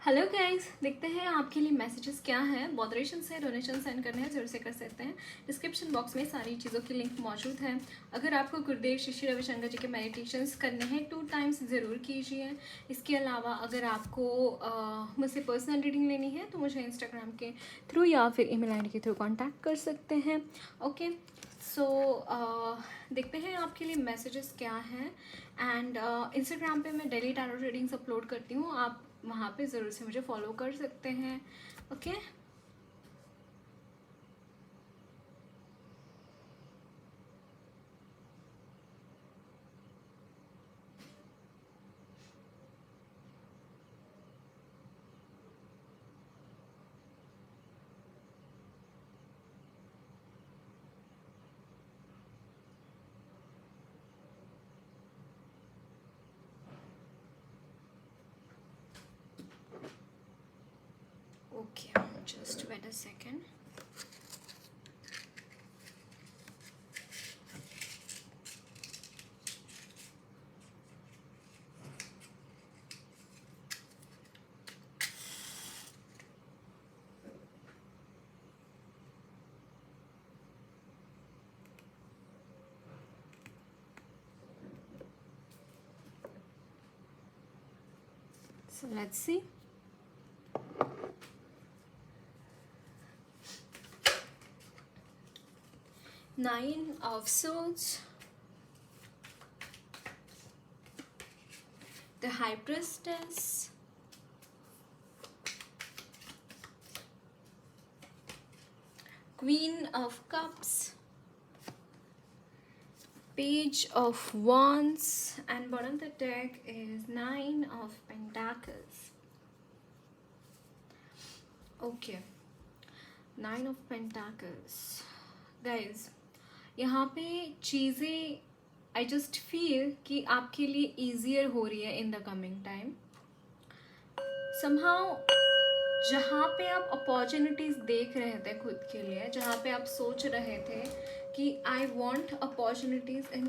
Hello guys, देखते हैं आपके लिए मैसेजेस क्या हैं। मॉडरेशन से डोनेशन सेंड करने हैं, जरूर से कर सकते हैं। डिस्क्रिप्शन बॉक्स में सारी चीज़ों की लिंक मौजूद है। अगर आपको गुरुदेव श्री श्री रविशंकर जी के मेडिटेशंस करने हैं 2 टाइम्स ज़रूर कीजिए। इसके अलावा अगर आपको मुझसे पर्सनल रीडिंग लेनी है तो मुझे इंस्टाग्राम के थ्रू या फिर ईमेल आईडी के थ्रू कॉन्टैक्ट कर सकते हैं। ओके, सो देखते हैं आपके लिए मैसेजेस क्या हैं। एंड इंस्टाग्राम पे मैं डेली टैरो रीडिंग्स अपलोड करती हूँ, आप वहाँ पे ज़रूर से मुझे फॉलो कर सकते हैं। Okay, okay, just wait a second. So let's see. Nine of Swords, the High Priestess, Queen of Cups, Page of Wands, and bottom of the deck is Nine of Pentacles. Okay, Nine of Pentacles. Guys, यहाँ पे चीज़ें I just feel कि आपके लिए easier हो रही है इन the coming time. Somehow जहाँ पे आप अपॉर्चुनिटीज़ देख रहे थे खुद के लिए, जहाँ पे आप सोच रहे थे कि I want opportunities in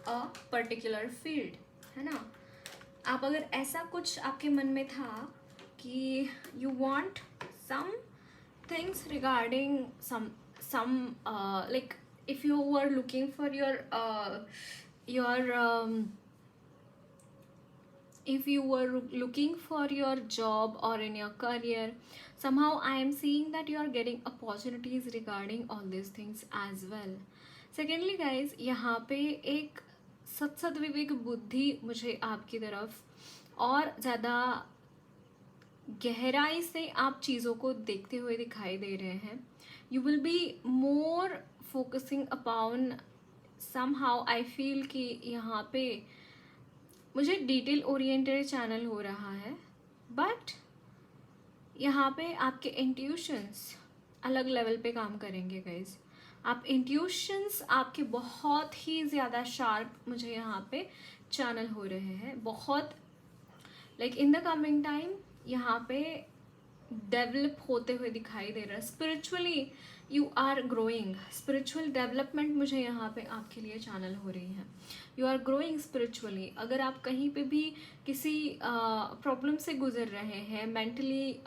a particular field, है ना। आप अगर ऐसा कुछ आपके मन में था कि you want some things regarding some like if you were looking for your if you were looking for your job or in your career, somehow I am seeing that you are getting opportunities regarding all these things as well. Secondly guys, यहाँ पे एक सत विवेक बुद्धि मुझे आपकी तरफ और ज़्यादा गहराई से आप चीज़ों को देखते हुए दिखाई दे रहे हैं। You will be more focusing upon somehow I feel कि यहाँ पे मुझे डिटेल ओरिएंटेड चैनल हो रहा है, बट यहाँ पे आपके इंट्यूशंस अलग लेवल पे काम करेंगे गाइज। आप इंट्यूशंस आपके बहुत ही ज़्यादा शार्प मुझे यहाँ पे चैनल हो रहे हैं, बहुत like in the coming time यहाँ पे डेवलप होते हुए दिखाई दे रहा है। Spiritually you are growing, spiritual development मुझे यहाँ पे आपके लिए चैनल हो रही है। You are growing spiritually. अगर आप कहीं पे भी किसी प्रॉब्लम से गुजर रहे हैं, मेंटली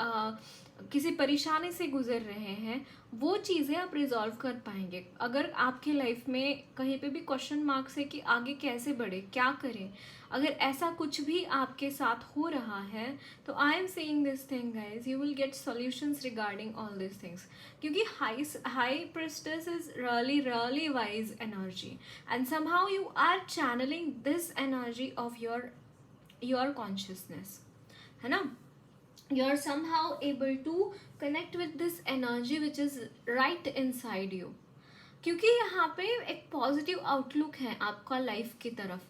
किसी परेशानी से गुजर रहे हैं, वो चीज़ें आप रिजॉल्व कर पाएंगे। अगर आपके लाइफ में कहीं पे भी क्वेश्चन मार्क्स है कि आगे कैसे बढ़े, क्या करें, अगर ऐसा कुछ भी आपके साथ हो रहा है तो I am saying this thing guys, you will get solutions regarding all this things. क्योंकि high priestess is really wise energy and somehow you are channelling this energy of your consciousness, है ना। You are somehow able to connect with this energy which is right inside you, क्योंकि यहाँ पे एक positive outlook है आपका life की तरफ।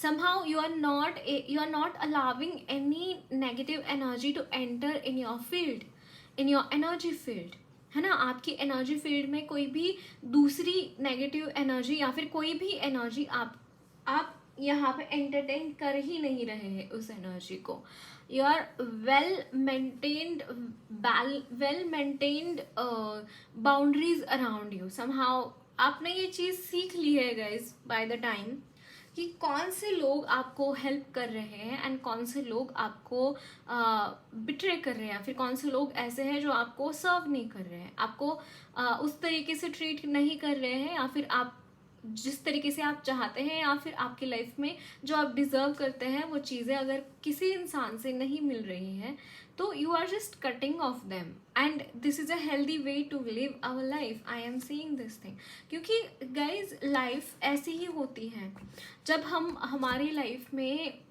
somehow you are not allowing any negative energy to enter in your field, in your energy field, है ना। आपकी एनर्जी फील्ड में कोई भी दूसरी नेगेटिव एनर्जी या फिर कोई भी एनर्जी आप यहाँ पे एंटरटेन कर ही नहीं रहे हैं उस एनर्जी को। You are well maintained boundaries around you. Somehow आपने ये चीज़ सीख ली है गाइज बाय द टाइम कि कौन से लोग आपको हेल्प कर रहे हैं एंड कौन से लोग आपको बिट्रे कर रहे हैं, फिर कौन से लोग ऐसे हैं जो आपको सर्व नहीं कर रहे हैं, आपको उस तरीके से ट्रीट नहीं कर रहे हैं, या फिर आप जिस तरीके से आप चाहते हैं, या फिर आपकी लाइफ में जो आप डिज़र्व करते हैं वो चीज़ें अगर किसी इंसान से नहीं मिल रही हैं, तो you are just cutting off them, and this is a healthy way to live our life. I am seeing this thing, क्योंकि गाइज लाइफ ऐसी ही होती है। जब हम हमारी लाइफ में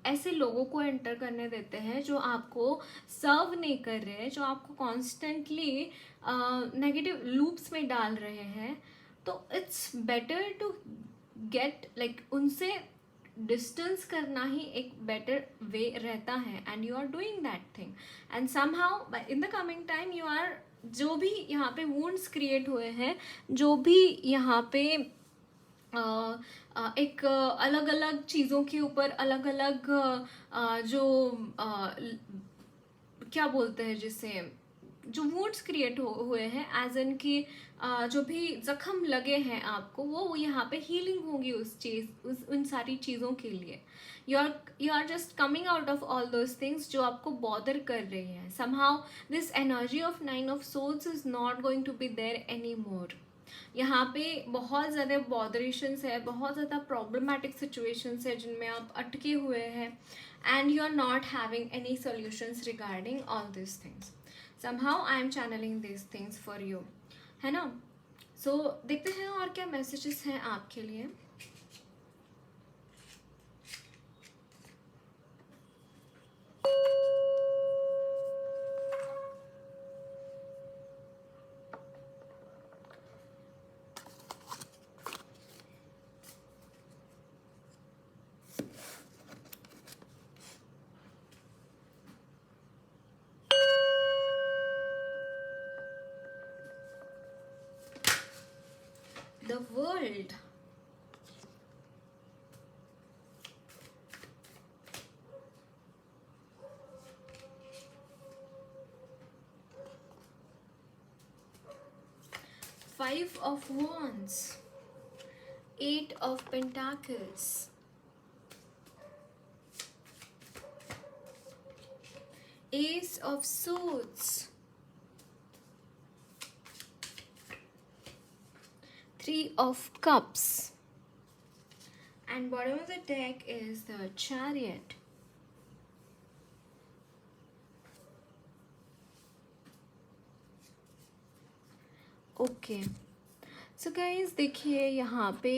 ऐसे लोगों को एंटर करने देते हैं जो आपको सर्व नहीं कर रहे हैं, जो आपको कॉन्स्टेंटली नेगेटिव लूप्स में डाल रहे हैं, तो it's better to get like उनसे डिस्टेंस करना ही एक बेटर वे रहता है, and you are doing that thing, and somehow in the coming time you are, जो भी यहाँ पे वुंड्स क्रिएट हुए हैं, जो भी यहाँ पे एक अलग अलग चीज़ों के ऊपर अलग अलग जो क्या बोलते हैं जिसे, जो वुंड्स क्रिएट हुए हैं, एज इन कि जो भी जख्म लगे हैं आपको, वो यहाँ पे हीलिंग होगी उस चीज़ उन सारी चीज़ों के लिए। You are just coming out of all those things जो आपको बॉदर कर रही हैं। Somehow this energy of 9 of souls is not going to be there any more. यहाँ पे बहुत ज़्यादा बॉदरेशंस है, बहुत ज़्यादा प्रॉब्लमेटिक सिचुएशंस है जिनमें आप अटके हुए हैं, and you are not having any solutions regarding all this things. somehow I am channeling these things for you, है ना। सो देखते हैं और क्या मैसेजेस हैं आपके लिए। The world. Five of Wands. 8 of Pentacles. Ace of Swords. 3 of Cups, and bottom of the deck is the Chariot. Okay so guys देखिए यहाँ पे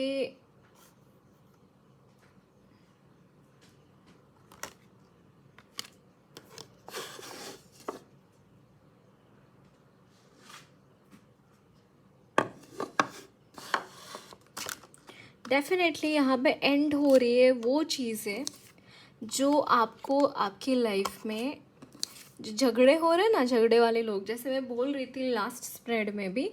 डेफिनेटली यहाँ पे एंड हो रही है वो चीज़ें जो आपको आपकी लाइफ में जो झगड़े हो रहे हैं ना, झगड़े वाले लोग, जैसे मैं बोल रही थी लास्ट स्प्रेड में भी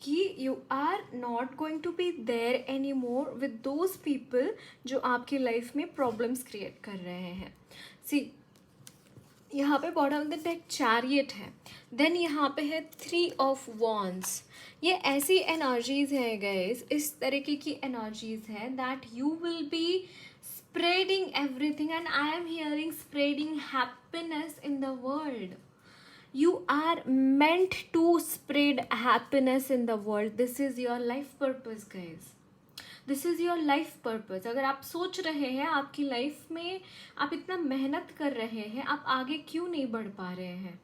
कि you are not going to be there any more with those people जो आपकी लाइफ में प्रॉब्लम्स क्रिएट कर रहे हैं। सी यहाँ पे bottom of the deck chariot है, देन यहाँ पे है 3 ऑफ वॉन्ड्स। ये ऐसी एनर्जीज है गाइस, इस तरीके की एनर्जीज है that you will B spreading everything, and I am hearing spreading happiness in the world. You are meant to spread happiness in the world. This is your life purpose guys. This is your life purpose. अगर आप सोच रहे हैं आपकी life में आप इतना मेहनत कर रहे हैं, आप आगे क्यों नहीं बढ़ पा रहे हैं,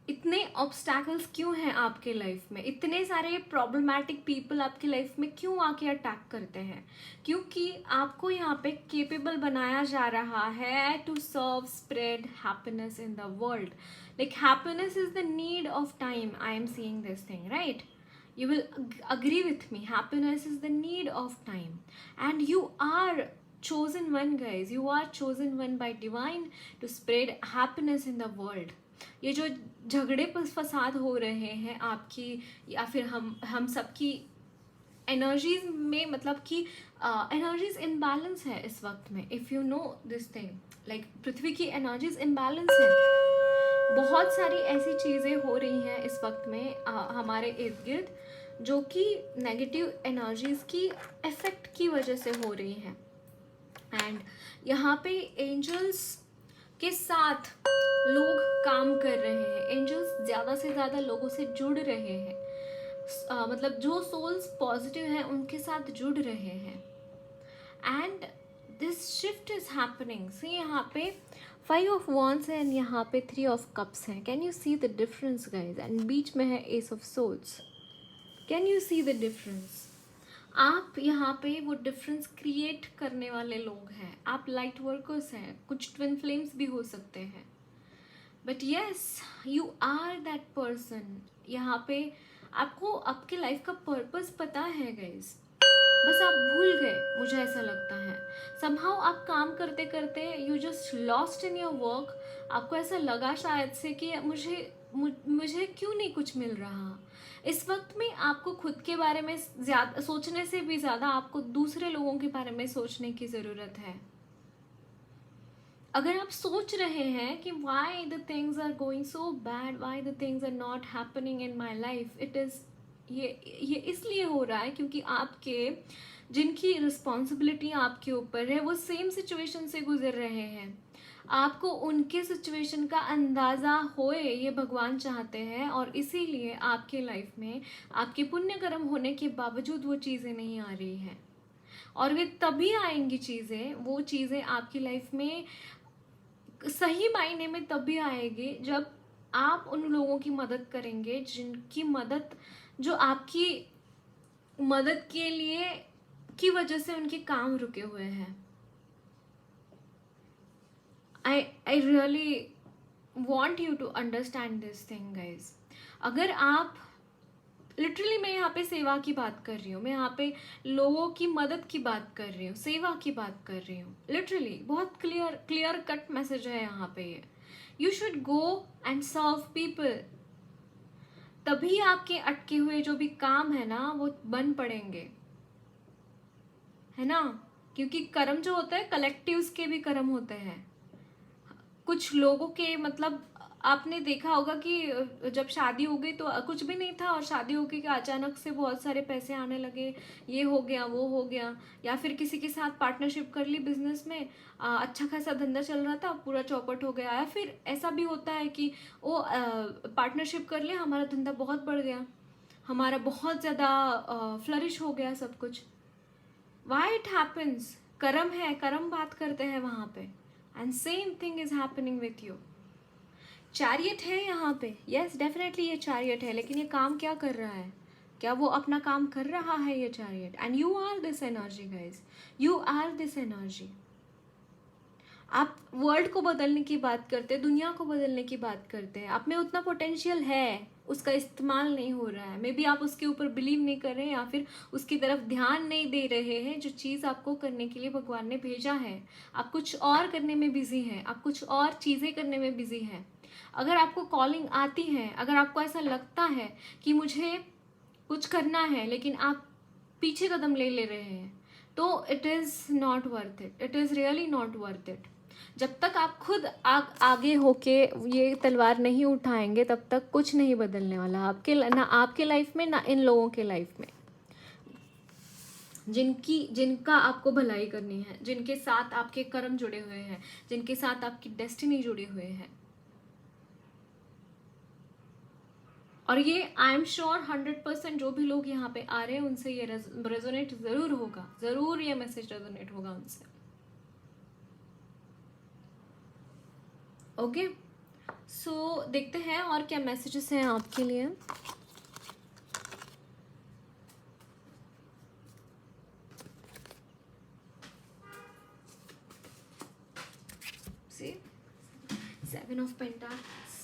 इतने ऑब्स्टैकल्स क्यों हैं आपके लाइफ में, इतने सारे प्रॉब्लमैटिक पीपल आपकी लाइफ में क्यों आके अटैक करते हैं, क्योंकि आपको यहाँ पे केपेबल बनाया जा रहा है to serve spread happiness in the world. Like happiness is the need of time. I am seeing this thing, right? You will agree with me. Happiness is the need of time, and you are chosen one guys. You are chosen one by divine to spread happiness in the world. ये जो झगड़े फसाद हो रहे हैं आपकी या फिर हम सबकी एनर्जीज में, मतलब कि एनर्जीज इम्बैलेंस है इस वक्त में। If you know this thing, like पृथ्वी की एनर्जीज इम्बैलेंस है, बहुत सारी ऐसी चीज़ें हो रही हैं इस वक्त में हमारे इर्द गिर्द जो कि नेगेटिव एनर्जीज की इफेक्ट की वजह से हो रही हैं। एंड यहाँ पे एंजल्स के साथ लोग काम कर रहे हैं, एंजल्स ज़्यादा से ज़्यादा लोगों से जुड़ रहे हैं, मतलब जो सोल्स पॉजिटिव हैं उनके साथ जुड़ रहे हैं। And this shift is happening. See यहाँ पे 5 ऑफ वॉन्ड्स है एंड यहाँ पे 3 ऑफ कप्स हैं। Can you see the difference guys? And बीच में है ace of souls. Can you see the difference? आप यहाँ पे वो डिफरेंस क्रिएट करने वाले लोग हैं, आप लाइट वर्कर्स हैं, कुछ ट्विन फ्लेम्स भी हो सकते हैं, but yes you are that person. यहाँ पे आपको आपके लाइफ का पर्पस पता है गाइज, बस आप भूल गए, मुझे ऐसा लगता है। समहाउ आप काम करते करते you just lost in your work. आपको ऐसा लगा शायद से कि मुझे क्यों नहीं कुछ मिल रहा। इस वक्त में आपको खुद के बारे में ज़्यादा सोचने से भी ज़्यादा आपको दूसरे लोगों के बारे में सोचने की ज़रूरत है। अगर आप सोच रहे हैं कि why the things are going so bad, why the things are not happening in my life, it is ये इसलिए हो रहा है क्योंकि आपके जिनकी रिस्पॉन्सिबिलिटी आपके ऊपर है वो सेम सिचुएशन से गुजर रहे हैं। आपको उनके सिचुएशन का अंदाज़ा होए ये भगवान चाहते हैं, और इसीलिए आपके लाइफ में आपके पुण्य कर्म होने के बावजूद वो चीज़ें नहीं आ रही हैं। और वे तभी आएंगी चीज़ें, वो चीज़ें आपकी लाइफ में सही मायने में तभी आएगी जब आप उन लोगों की मदद करेंगे जिनकी मदद, जो आपकी मदद के लिए की वजह से उनके काम रुके हुए हैं। I really want you to understand this thing guys. अगर आप लिटरली, मैं यहाँ पे सेवा की बात कर रही हूँ, मैं यहाँ पे लोगों की मदद की बात कर रही हूँ, सेवा की बात कर रही हूँ। लिटरली बहुत क्लियर कट मैसेज है यहाँ पे ये। You should go and serve people, तभी आपके अटके हुए जो भी काम है ना वो बन पड़ेंगे, है ना। क्योंकि कर्म जो होता है कलेक्टिव्स के भी कर्म होते हैं। कुछ लोगों के मतलब आपने देखा होगा कि जब शादी हो गई तो कुछ भी नहीं था और शादी हो गई कि अचानक से बहुत सारे पैसे आने लगे, ये हो गया वो हो गया। या फिर किसी के साथ पार्टनरशिप कर ली बिजनेस में, अच्छा खासा धंधा चल रहा था, पूरा चौपट हो गया। या फिर ऐसा भी होता है कि वो पार्टनरशिप कर लिया, हमारा धंधा बहुत बढ़ गया, हमारा बहुत ज़्यादा फ्लरिश हो गया सब कुछ। Why it happens? कर्म है, कर्म बात करते हैं वहाँ पे। And same thing is happening with you. Chariot है यहाँ पे, यस डेफिनेटली ये चैरियट है, लेकिन ये काम क्या कर रहा है? क्या वो अपना काम कर रहा है ये chariot? And you are this energy guys, you are this energy. आप वर्ल्ड को बदलने की बात करते हैं, दुनिया को बदलने की बात करते हैं, आप में उतना पोटेंशियल है, उसका इस्तेमाल नहीं हो रहा है। मे बी आप उसके ऊपर बिलीव नहीं कर रहे हैं या फिर उसकी तरफ ध्यान नहीं दे रहे हैं। जो चीज़ आपको करने के लिए भगवान ने भेजा है, आप कुछ और करने में बिजी हैं, आप कुछ और चीज़ें करने में बिजी हैं। अगर आपको कॉलिंग आती है, अगर आपको ऐसा लगता है कि मुझे कुछ करना है लेकिन आप पीछे कदम ले रहे हैं, तो it is not worth it, it is really not worth it. जब तक आप खुद आगे होके ये तलवार नहीं उठाएंगे तब तक कुछ नहीं बदलने वाला आपके, ना आपके लाइफ में ना इन लोगों के लाइफ में जिनका आपको भलाई करनी है, जिनके साथ आपके कर्म जुड़े हुए हैं, जिनके साथ आपकी डेस्टिनी जुड़े हुए हैं। और ये आई एम श्योर 100% जो भी लोग यहाँ पे आ रहे हैं उनसे ये रेजोनेट ज़रूर होगा, ज़रूर ये मैसेज रेजोनेट होगा उनसे। ओके सो देखते हैं और क्या मैसेजेस हैं आपके लिए। See, 7 of Pentacles.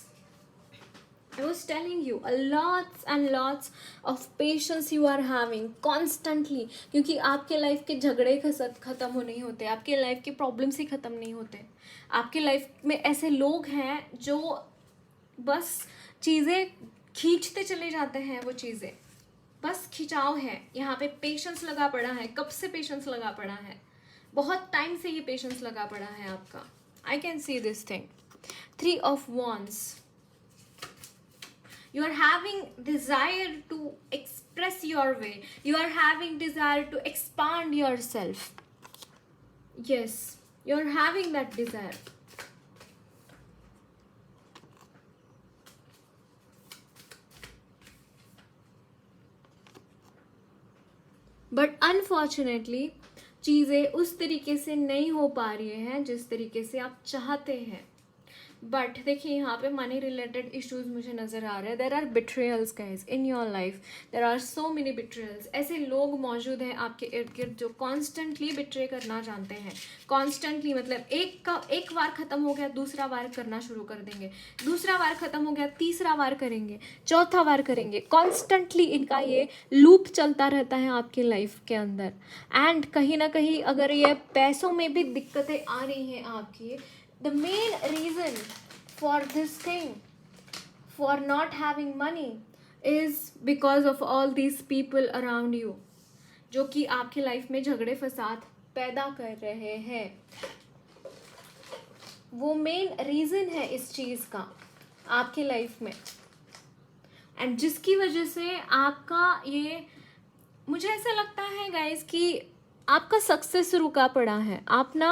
I was telling you, lots and lots of patience you are having constantly, क्योंकि आपके लाइफ के झगड़े ख़त्म हो नहीं होते, आपके लाइफ के प्रॉब्लम्स ही ख़त्म नहीं होते। आपके लाइफ में ऐसे लोग हैं जो बस चीज़ें खींचते चले जाते हैं, वो चीज़ें बस खिंचाव है। यहाँ पे पेशेंस लगा पड़ा है, कब से पेशेंस लगा पड़ा है, बहुत टाइम से ये पेशेंस लगा पड़ा है आपका। I can see this thing. 3 of Wands. You are having desire to express your way. You are having desire to expand yourself. Yes, you're having that desire. But unfortunately चीज़ें उस तरीके से नहीं हो पा रही हैं जिस तरीके से आप चाहते हैं. बट देखिए यहाँ पे मनी रिलेटेड इश्यूज मुझे नज़र आ रहे हैं. There are betrayals guys in your life. There are so many betrayals. ऐसे लोग मौजूद हैं आपके इर्द गिर्द जो कॉन्स्टेंटली बिट्रे करना जानते हैं. कॉन्स्टेंटली मतलब एक बार ख़त्म हो गया दूसरा बार करना शुरू कर देंगे, दूसरा बार ख़त्म हो गया तीसरा बार करेंगे, चौथा बार करेंगे. कॉन्स्टेंटली इनका ये लूप चलता रहता है आपकी लाइफ के अंदर. एंड कहीं ना कहीं अगर ये पैसों में भी दिक्कतें आ रही हैं आपकी, the main reason for this thing, for not having money, is because of all these people around you जो कि आपकी लाइफ में झगड़े फसाद पैदा कर रहे हैं. वो मेन रीज़न है इस चीज़ का आपकी लाइफ में. एंड जिसकी वजह से आपका ये, मुझे ऐसा लगता है गाइस कि आपका सक्सेस रुका पड़ा है. आप ना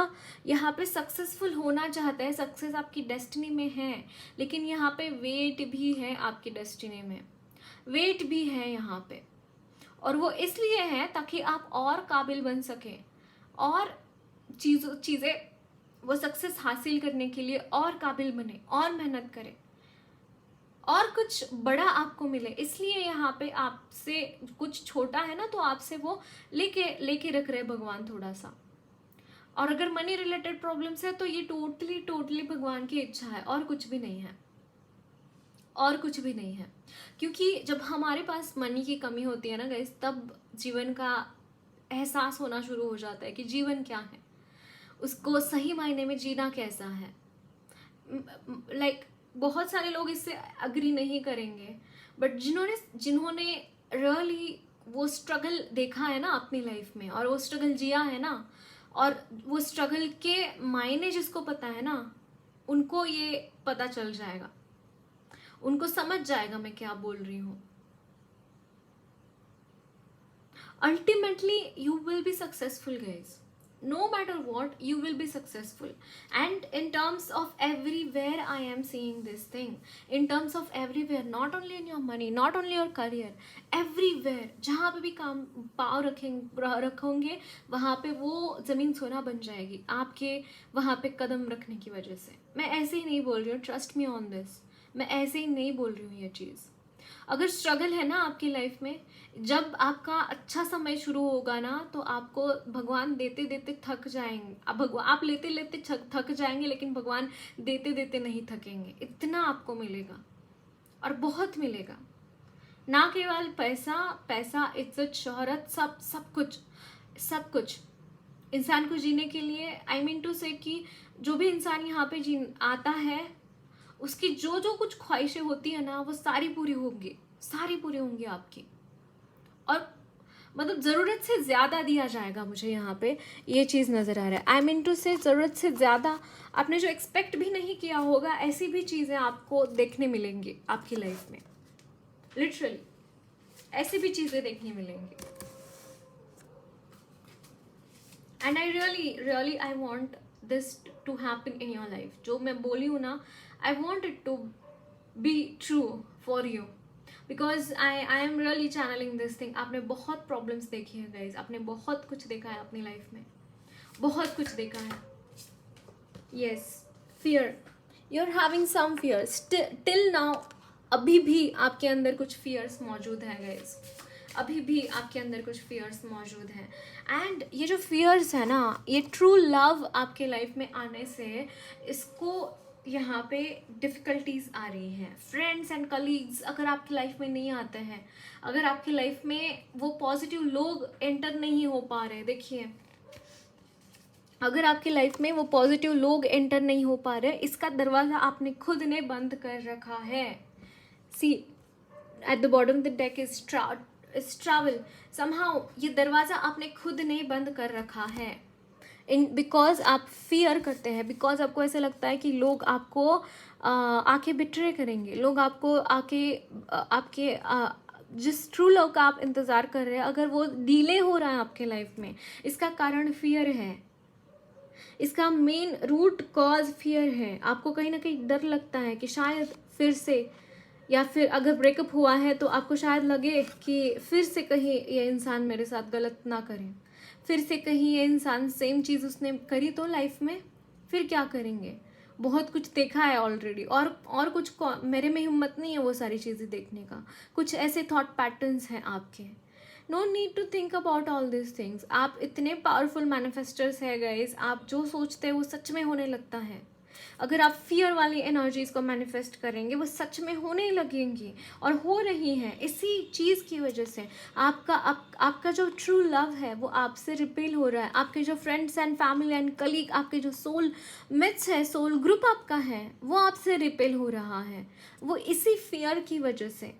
यहाँ पे सक्सेसफुल होना चाहते हैं, सक्सेस आपकी डेस्टिनी में है, लेकिन यहाँ पे वेट भी है आपकी डेस्टिनी में, वेट भी है यहाँ पे. और वो इसलिए है ताकि आप और काबिल बन सकें और चीज़ें वो सक्सेस हासिल करने के लिए और काबिल बने और मेहनत करें और कुछ बड़ा आपको मिले. इसलिए यहाँ पे आपसे कुछ छोटा है ना तो आपसे वो लेके रख रहे भगवान थोड़ा सा. और अगर मनी रिलेटेड प्रॉब्लम्स है तो ये टोटली भगवान की इच्छा है और कुछ भी नहीं है, और कुछ भी नहीं है. क्योंकि जब हमारे पास मनी की कमी होती है ना गाइस, तब जीवन का एहसास होना शुरू हो जाता है कि जीवन क्या है, उसको सही मायने में जीना कैसा है. लाइक बहुत सारे लोग इससे अग्री नहीं करेंगे, बट जिन्होंने रियली वो स्ट्रगल देखा है ना अपनी लाइफ में, और वो स्ट्रगल जिया है ना, और वो स्ट्रगल के मायने जिसको पता है ना, उनको ये पता चल जाएगा, उनको समझ जाएगा मैं क्या बोल रही हूँ. Ultimately you will be successful guys. No matter what, you will be successful. And in terms of everywhere I am seeing this thing, in terms of everywhere, not only in your money, not only your career, everywhere जहाँ पे भी काम पाँव रखोगे वहाँ पे वो ज़मीन सोना बन जाएगी आपके वहाँ पे कदम रखने की वजह से. मैं ऐसे ही नहीं बोल रही हूँ, ट्रस्ट मी ऑन दिस. मैं ऐसे ही नहीं बोल रही हूँ ये चीज़. अगर स्ट्रगल है ना आपकी लाइफ में, जब आपका अच्छा समय शुरू होगा ना तो आपको भगवान देते देते थक जाएंगे. अब आप लेते लेते थक जाएंगे, लेकिन भगवान देते देते नहीं थकेंगे. इतना आपको मिलेगा और बहुत मिलेगा. ना केवल पैसा इज्जत शोहरत, सब कुछ इंसान को जीने के लिए, आई मीन टू से कि जो भी इंसान यहाँ पे आता है उसकी जो कुछ ख्वाहिशें होती है ना वो सारी पूरी होंगी आपकी. और मतलब ज़रूरत से ज़्यादा दिया जाएगा. मुझे यहाँ पे ये चीज़ नज़र आ रहा है. आई मीन टू से ज़रूरत से ज़्यादा आपने जो एक्सपेक्ट भी नहीं किया होगा, ऐसी भी चीज़ें आपको देखने मिलेंगी आपकी लाइफ में. लिटरली ऐसी भी चीज़ें देखने मिलेंगी. And I really I want this to happen in your life. जो मैं बोली हूँ ना, I want it to be true for you, because I am really channelling this thing. आपने बहुत प्रॉब्लम्स देखी है गाइज, आपने बहुत कुछ देखा है अपनी लाइफ में, बहुत कुछ देखा है. Yes, fear, you are having some fears till now. अभी भी आपके अंदर कुछ फियर्स मौजूद है गाइज, अभी भी आपके अंदर कुछ फियर्स मौजूद हैं. एंड ये जो फियर्स है ना, ये ट्रू लव आपके लाइफ में आने से इसको यहाँ पे डिफ़िकल्टीज आ रही हैं. फ्रेंड्स एंड कलीग्स अगर आपकी लाइफ में नहीं आते हैं, अगर आपकी लाइफ में वो पॉजिटिव लोग एंटर नहीं हो पा रहे, देखिए अगर आपकी लाइफ में वो पॉजिटिव लोग एंटर नहीं हो पा रहे, इसका दरवाज़ा आपने खुद ने बंद कर रखा है. See at the bottom the deck is travel. Somehow ये दरवाज़ा आपने खुद ने बंद कर रखा है. बिकॉज आप फियर करते हैं, बिकॉज आपको ऐसा लगता है कि लोग आपको आके बिट्रे करेंगे, लोग आपको आपके जिस ट्रू लव का आप इंतज़ार कर रहे हैं, अगर वो डिले हो रहा है आपके लाइफ में, इसका कारण फियर है. इसका मेन रूट कॉज फियर है। आपको कहीं ना कहीं डर लगता है कि शायद फिर से, या फिर अगर ब्रेकअप हुआ है तो आपको शायद लगे कि फिर से कहीं ये इंसान मेरे साथ गलत ना करे, फिर से कहीं ये इंसान सेम चीज़ उसने करी तो लाइफ में फिर क्या करेंगे। बहुत कुछ देखा है ऑलरेडी, और कुछ मेरे में हिम्मत नहीं है वो सारी चीज़ें देखने का। कुछ ऐसे थॉट पैटर्न्स हैं आपके। No need to think about all this things. आप इतने पावरफुल मैनिफेस्टर्स है गाइज, आप जो सोचते हैं वो सच में होने लगता है। अगर आप फियर वाली एनर्जीज को मैनिफेस्ट करेंगे वो सच में होने लगेंगी, और हो रही हैं इसी चीज़ की वजह से। आपका जो ट्रू लव है वो आपसे रिपेल हो रहा है। आपके जो friends and family and colleague, आपके जो सोल मेट्स है, सोल ग्रुप आपका है, वो आपसे रिपेल हो रहा है। वो इसी फियर की वजह से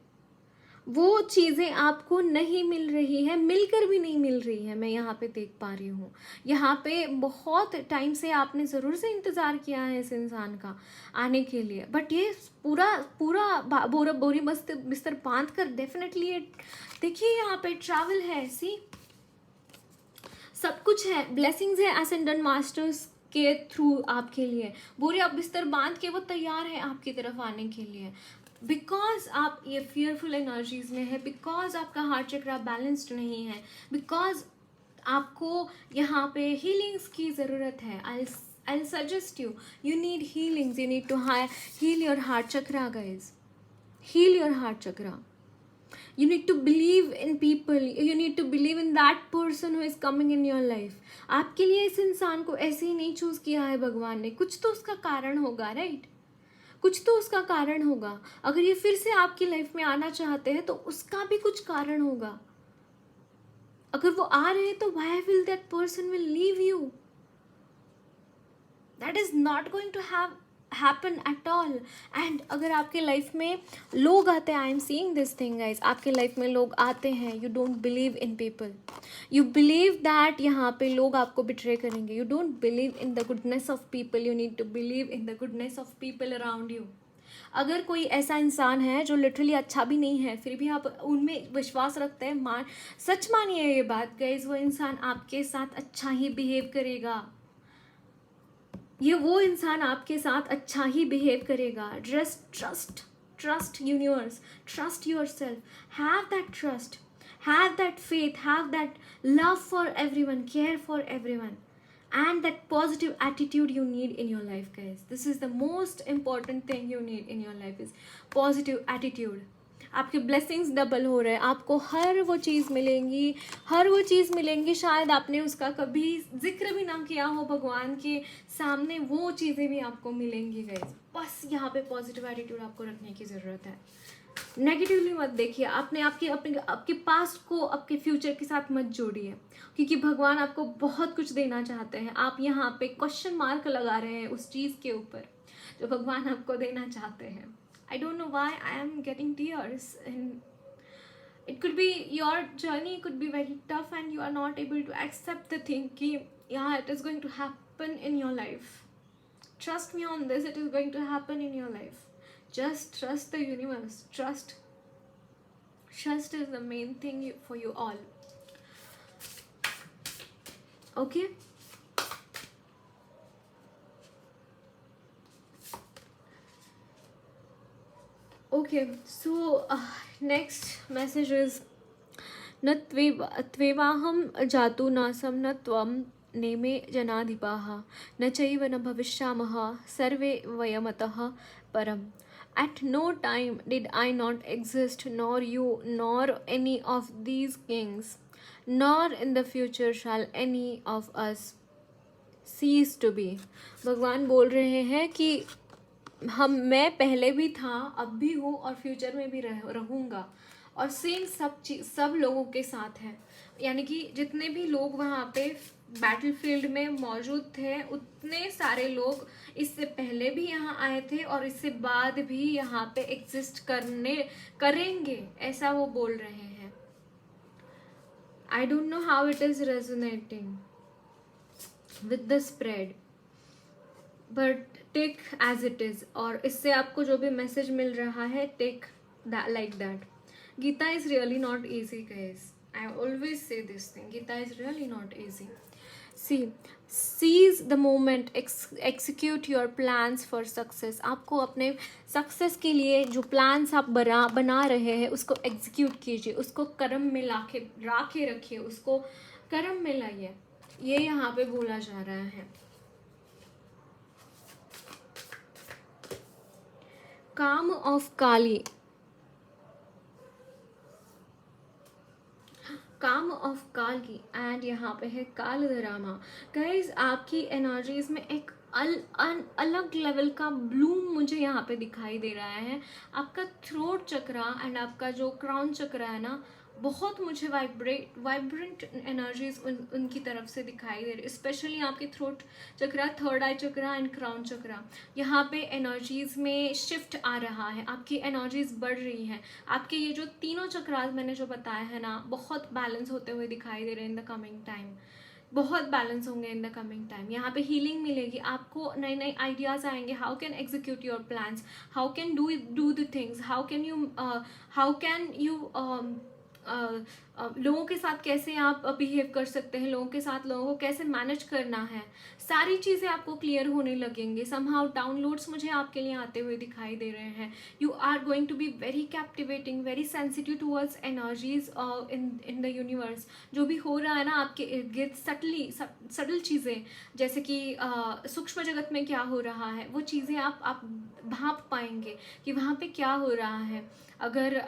वो चीज़ें आपको नहीं मिल रही है, मिलकर भी नहीं मिल रही है। मैं यहाँ पे देख पा रही हूँ, यहाँ पे बहुत टाइम से आपने ज़रूर से इंतज़ार किया है इस इंसान का आने के लिए, बट ये पूरा पूरा बोरी बिस्तर बांध कर डेफिनेटली ये देखिए यहाँ पे ट्रैवल है, सी सब कुछ है, ब्लेसिंग्स है असेंडेंट मास्टर्स के थ्रू आपके लिए। बोरे अब बिस्तर बांध के वो तैयार है आपकी तरफ आने के लिए, बिकॉज आप ये फियरफुल एनर्जीज में है, बिकॉज आपका हार्ट चक्रा बैलेंस्ड नहीं है, बिकॉज आपको यहाँ पे हीलिंग्स की ज़रूरत है। I'll suggest you need healings, you need to heal your heart chakra guys, heal your heart chakra. You need to believe in people, you need to believe in that person who is coming in your life. आपके लिए इस इंसान को ऐसे ही नहीं choose किया है भगवान ने, कुछ तो उसका कारण होगा, राइट? कुछ तो उसका कारण होगा। अगर ये फिर से आपकी लाइफ में आना चाहते हैं तो उसका भी कुछ कारण होगा। अगर वो आ रहे हैं तो why will that person will leave you? That is not going to happen at all. And अगर आपके लाइफ में लोग आते हैं, I am seeing this thing guys, आपके लाइफ में लोग आते हैं, you don't believe in people, you believe that यहाँ पे लोग आपको बिट्रे करेंगे, you don't believe in the goodness of people, you need to believe in the goodness of people around you. अगर कोई ऐसा इंसान है जो लिटरली अच्छा भी नहीं है फिर भी आप उनमें विश्वास रखते हैं, सच मानिए ये बात गाइज, वो इंसान आपके साथ अच्छा ही बिहेव करेगा, वो इंसान आपके साथ अच्छा ही बिहेव करेगा। Just trust universe, trust yourself, have that trust, have that faith, have that love for everyone, care for everyone, and that positive attitude you need in your life guys. This is the most important thing you need in your life is positive attitude. आपके blessings double हो रहे हैं, आपको हर वो चीज़ मिलेंगी, शायद आपने उसका कभी जिक्र भी ना किया हो भगवान के सामने, वो चीज़ें भी आपको मिलेंगी गाइस। बस यहाँ पे पॉजिटिव एटीट्यूड आपको रखने की ज़रूरत है, नेगेटिवली मत देखिए। आपने आपके पास्ट को आपके फ्यूचर के साथ मत जोड़िए, क्योंकि भगवान आपको बहुत कुछ देना चाहते हैं। आप यहाँ पे क्वेश्चन मार्क लगा रहे हैं उस चीज़ के ऊपर जो भगवान आपको देना चाहते हैं। I don't know why I am getting tears, and it could be your journey could be very tough and you are not able to accept the thing कि yeah, it is going to happen in your life. Trust me on this, it is going to happen in your life. Just trust the universe. Trust is the main thing for you all. Okay? Okay, so next message is न त्वेवाहं जातु नासं न त्वं नेमे जनाधिपाः न चैव न भविष्यामः सर्वे वयमतः परम्. At no time did I not exist, nor you, nor any of these kings, nor in the future shall any of us cease to be. भगवान बोल रहे हैं कि मैं पहले भी था, अब भी हूँ और फ्यूचर में भी रहूँगा, और सेम सब लोगों के साथ है। यानी कि जितने भी लोग वहाँ पे बैटलफील्ड में मौजूद थे उतने सारे लोग इससे पहले भी यहाँ आए थे और इससे बाद भी यहाँ पे एग्जिस्ट करेंगे, ऐसा वो बोल रहे हैं। I don't know how it is resonating with the spread, but take as it is, और इससे आपको जो भी मैसेज मिल रहा है take that like that. Gita is really not easy guys. I always say this thing, Gita is really not easy. Seize the moment, execute your plans for success. आपको अपने सक्सेस के लिए जो प्लान्स आप बना रहे हैं उसको एग्जीक्यूट कीजिए, उसको कर्म में लाके रखिए, उसको कर्म में लाइए, ये यहाँ पे बोला जा रहा है। काम ऑफ काली, काम ऑफ काली एंड यहाँ पे है कालधरामा। गाइज आपकी एनर्जीज में एक अलग लेवल का ब्लूम मुझे यहाँ पे दिखाई दे रहा है। आपका थ्रोट चक्रा एंड आपका जो क्राउन चक्रा है ना, बहुत मुझे वाइब्रेंट एनर्जीज उनकी तरफ से दिखाई दे रही, स्पेशली आपके throat chakra, third eye chakra and crown chakra. यहाँ पे एनर्जीज में शिफ्ट आ रहा है, आपकी एनर्जीज बढ़ रही हैं। आपके ये जो तीनों चक्रास मैंने जो बताया है ना, बहुत बैलेंस होते हुए दिखाई दे रहे हैं इन द कमिंग टाइम, बहुत बैलेंस होंगे इन द कमिंग टाइम। यहाँ पे हीलिंग मिलेगी आपको, नए नए आइडियाज़ आएंगे, how can execute your plans, how can do the things, how can you लोगों के साथ कैसे आप बिहेव कर सकते हैं, लोगों के साथ लोगों को कैसे मैनेज करना है, सारी चीज़ें आपको क्लियर होने लगेंगे। समहाउ डाउनलोड्स मुझे आपके लिए आते हुए दिखाई दे रहे हैं। You are going to be very captivating, very sensitive towards energies in the universe. जो भी हो रहा है ना आपके इर्द गिर्द, सटल चीज़ें, जैसे कि सूक्ष्म जगत में क्या हो रहा है, वो चीज़ें आप भाप पाएंगे कि वहाँ पे क्या हो रहा है। अगर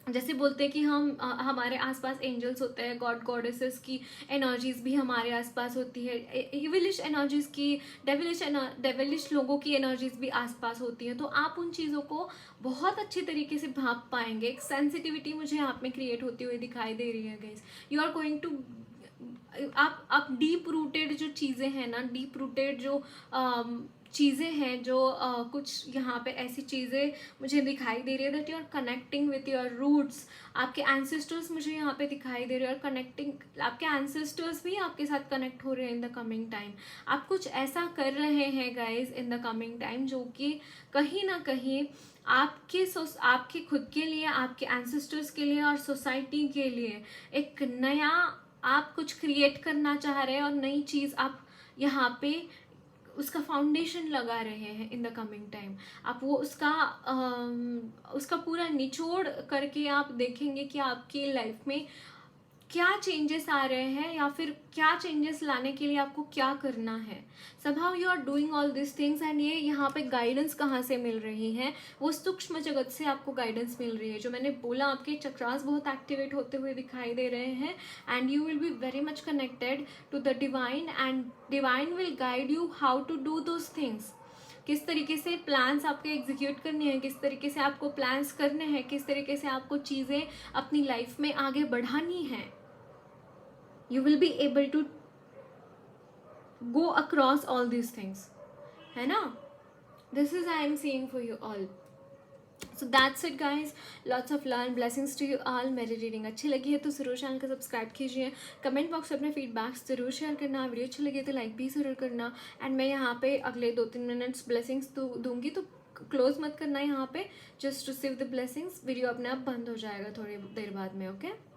जैसे बोलते हैं कि हमारे आसपास एंजल्स होते हैं, गॉड गॉडेसेस की एनर्जीज भी हमारे आसपास होती है, इविलिश एनर्जीज की, डेविलिश लोगों की एनर्जीज भी आसपास होती हैं। तो आप उन चीज़ों को बहुत अच्छे तरीके से भाप पाएंगे। एक सेंसिटिविटी मुझे आप में क्रिएट होती हुई दिखाई दे रही है guys. You are going to, आप डीप रूटेड जो चीज़ें हैं ना, डीप रूटेड जो चीज़ें हैं, जो कुछ यहाँ पे ऐसी चीज़ें मुझे दिखाई दे रही है that you are connecting with your roots. आपके एंसेस्टर्स मुझे यहाँ पे दिखाई दे रहे हैं, और कनेक्टिंग, आपके एंसेस्टर्स भी आपके साथ कनेक्ट हो रहे हैं इन द कमिंग टाइम। आप कुछ ऐसा कर रहे हैं guys in the coming time जो कि कहीं ना कहीं आपके खुद के लिए, आपके एंसेस्टर्स के लिए और सोसाइटी के लिए एक नया आप कुछ क्रिएट करना चाह रहे हैं, और नई चीज़ आप यहाँ पे उसका फाउंडेशन लगा रहे हैं इन द कमिंग टाइम। आप वो उसका पूरा निचोड़ करके आप देखेंगे कि आपकी लाइफ में क्या चेंजेस आ रहे हैं, या फिर क्या चेंजेस लाने के लिए आपको क्या करना है। Somehow you are doing all this things, and ये यहाँ पे गाइडेंस कहाँ से मिल रही है, वो सूक्ष्म जगत से आपको गाइडेंस मिल रही है। जो मैंने बोला, आपके चक्रास बहुत एक्टिवेट होते हुए दिखाई दे रहे हैं, and you will be very much connected to the divine, and divine will guide you how to do those things. किस तरीके से प्लान्स आपके एग्जीक्यूट करने हैं, किस तरीके से आपको प्लान्स करने हैं, किस तरीके से आपको चीज़ें अपनी लाइफ में आगे बढ़ानी है। You will be able to go across all these things, है ना? This is I am seeing for you all. So that's it guys. Lots of love and blessings to you all. मेरी reading अच्छी लगी है तो ज़रूर channel को subscribe कीजिए, कमेंट बॉक्स में अपने फीडबैक्स ज़रूर शेयर करना, वीडियो अच्छी लगी तो लाइक भी ज़रूर करना। एंड मैं यहाँ पे अगले 2-3 मिनट्स ब्लेसिंग्स दूंगी, तो क्लोज मत करना यहाँ पे, just receive the blessings. Video अपने आप बंद हो जाएगा थोड़ी देर बाद में, ओके?